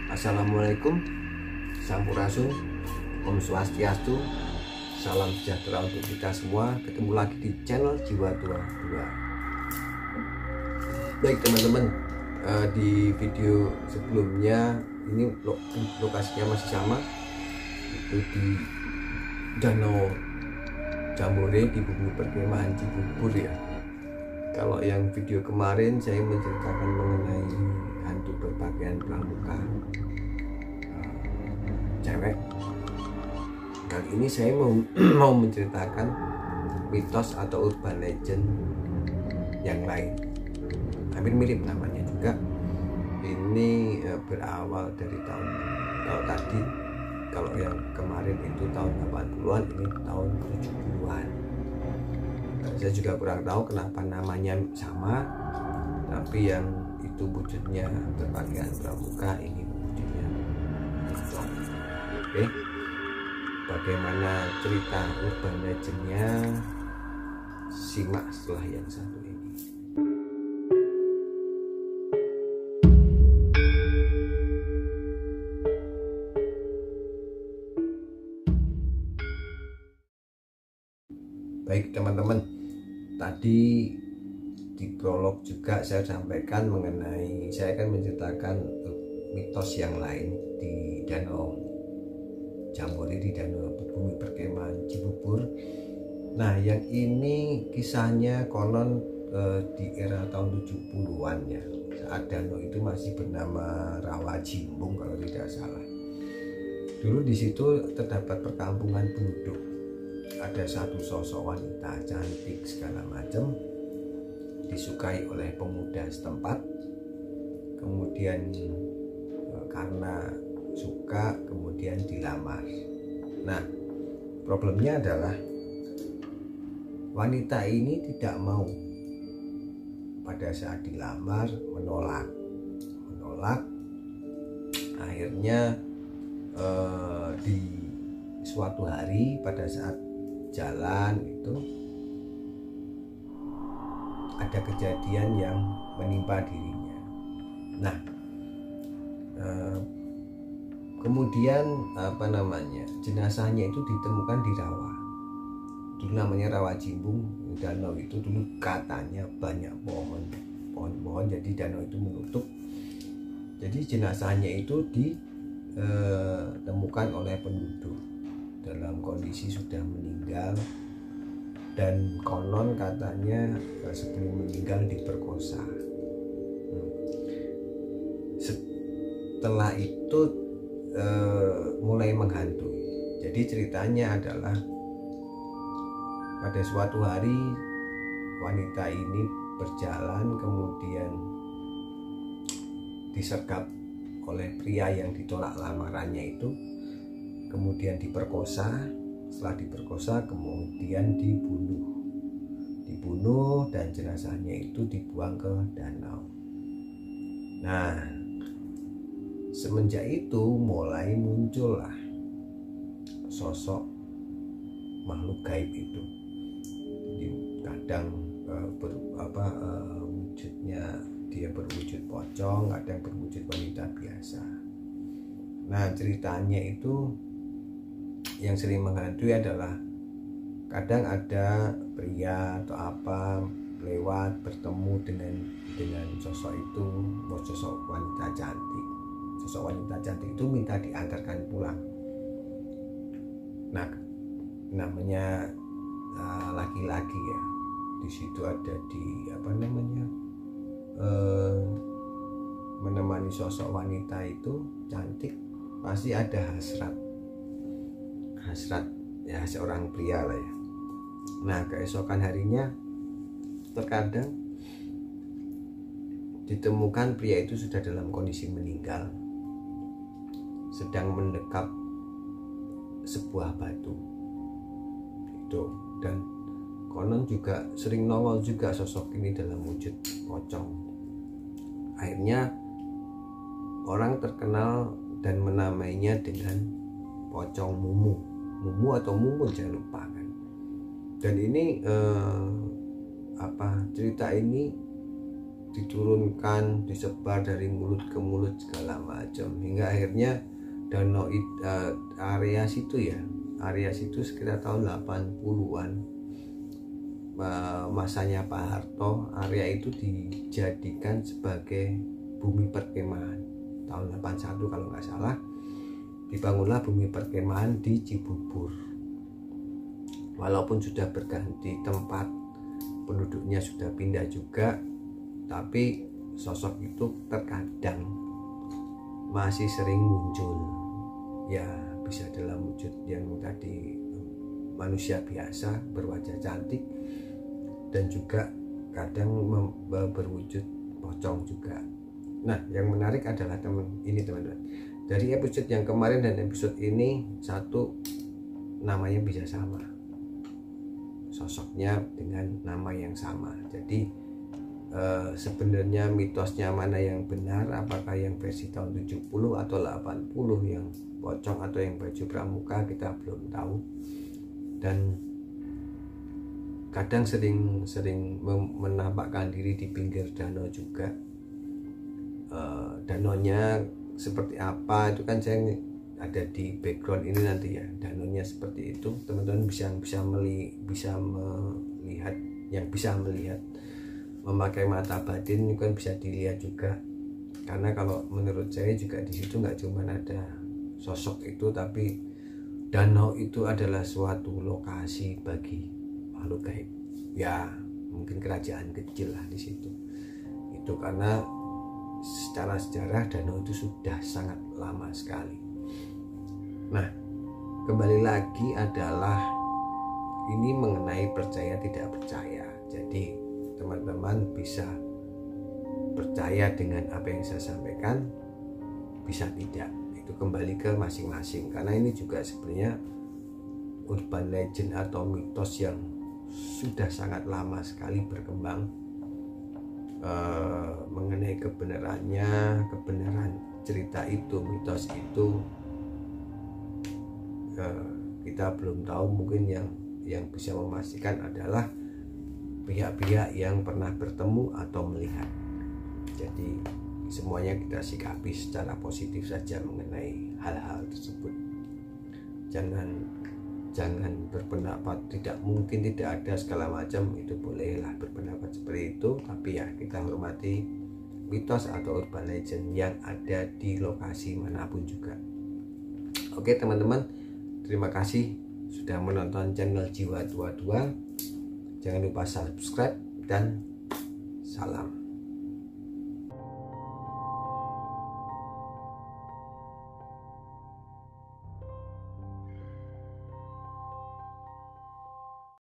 Assalamualaikum, Sampurasun, Om Swastiastu, salam sejahtera untuk kita semua. Ketemu lagi di channel Jiwa Tua 2. Baik teman-teman, di video sebelumnya ini lokasinya masih sama, itu di Danau Jambore di Bumi Perkemahan Cibubur ya. Kalau yang video kemarin saya menceritakan mengenai hantu berpakaian pramuka cewek. Kali ini saya mau menceritakan mitos atau urban legend yang lain. Hampir mirip namanya juga. Ini berawal dari tahun tadi. Kalau yang kemarin itu tahun 80-an, ini tahun 70-an. Saya juga kurang tahu kenapa namanya sama, tapi yang itu wujudnya berpakaian pramuka, ini wujudnya pocong. Oke, bagaimana cerita urban legendnya? Simak setelah yang satu ini. Baik teman-teman, tadi di prolog juga saya sampaikan mengenai, saya akan menceritakan mitos yang lain di Danau Jambore, di Danau Bumi Perkemahan Cibubur. Nah yang ini kisahnya konon di era tahun 70-an ya, saat danau itu masih bernama Rawa Jimbung kalau tidak salah. Dulu di situ terdapat perkampungan penduduk. Ada satu sosok wanita cantik segala macam, disukai oleh pemuda setempat. Kemudian karena suka kemudian dilamar. Nah problemnya adalah wanita ini tidak mau. Pada saat dilamar menolak. Akhirnya di suatu hari pada saat jalan itu ada kejadian yang menimpa dirinya. Nah kemudian jenazahnya itu ditemukan di rawa. Dulu namanya Rawa Jimbung. Danau itu dulu katanya banyak pohon-pohon, jadi danau itu menutup. Jadi jenazahnya itu ditemukan oleh penduduk dalam kondisi sudah meninggal, dan konon katanya sebelum meninggal diperkosa. Setelah itu mulai menghantui. Jadi ceritanya adalah pada suatu hari wanita ini berjalan, kemudian disergap oleh pria yang ditolak lamarannya itu, kemudian diperkosa. Setelah diperkosa kemudian dibunuh dan jenazahnya itu dibuang ke danau. Nah semenjak itu mulai muncullah sosok makhluk gaib itu. Jadi kadang wujudnya dia berwujud pocong, kadang berwujud wanita biasa. Nah ceritanya itu yang sering menghantui adalah kadang ada pria atau apa lewat bertemu dengan sosok itu, sosok wanita cantik. Sosok wanita cantik itu minta diantarkan pulang. Nah namanya laki-laki ya, di situ ada menemani sosok wanita itu cantik, pasti ada hasrat ya seorang pria lah ya. Nah keesokan harinya terkadang ditemukan pria itu sudah dalam kondisi meninggal, sedang mendekap sebuah batu itu, dan konon juga sering nongol juga sosok ini dalam wujud pocong. Akhirnya orang terkenal dan menamainya dengan pocong Mumu atau Mumun, jangan lupa kan. Dan ini cerita ini diturunkan, disebar dari mulut ke mulut segala macam, hingga akhirnya danau area situ sekitar tahun 80-an, masanya Pak Harto, area itu dijadikan sebagai bumi perkemahan. Tahun 81 kalau nggak salah, dibangunlah bumi perkemahan di Cibubur. Walaupun sudah berganti tempat, penduduknya sudah pindah juga, tapi sosok itu terkadang masih sering muncul. Ya, bisa dalam wujud yang tadi manusia biasa berwajah cantik, dan juga kadang berwujud pocong juga. Nah, yang menarik adalah teman-teman, dari episode yang kemarin dan episode ini, satu, namanya bisa sama, sosoknya dengan nama yang sama. Jadi sebenarnya mitosnya mana yang benar, apakah yang versi tahun 70 atau 80 yang pocong atau yang baju pramuka, kita belum tahu. Dan kadang sering menampakkan diri di pinggir danau juga. Danaunya seperti apa itu kan saya ada di background ini nanti ya. Danaunya seperti itu, teman-teman bisa melihat, yang bisa melihat memakai mata batin itu kan bisa dilihat juga. Karena kalau menurut saya juga di situ nggak cuma ada sosok itu, tapi danau itu adalah suatu lokasi bagi makhluk gaib. Ya, mungkin kerajaan kecil lah di situ. Itu karena secara sejarah danau itu sudah sangat lama sekali. Nah, kembali lagi adalah ini mengenai percaya tidak percaya. Jadi teman-teman bisa percaya dengan apa yang saya sampaikan, bisa tidak, itu kembali ke masing-masing. Karena ini juga sebenarnya urban legend atau mitos yang sudah sangat lama sekali berkembang. Mengenai kebenaran cerita itu, mitos itu, kita belum tahu. Mungkin yang bisa memastikan adalah pihak-pihak yang pernah bertemu atau melihat. Jadi semuanya kita sikapi secara positif saja mengenai hal-hal tersebut. Jangan berpendapat tidak mungkin, tidak ada segala macam. Itu bolehlah berpendapat seperti itu, tapi ya kita hormati mitos atau urban legend yang ada di lokasi manapun juga. Oke teman-teman, terima kasih sudah menonton channel Jiwa 22. Jangan lupa subscribe dan salam.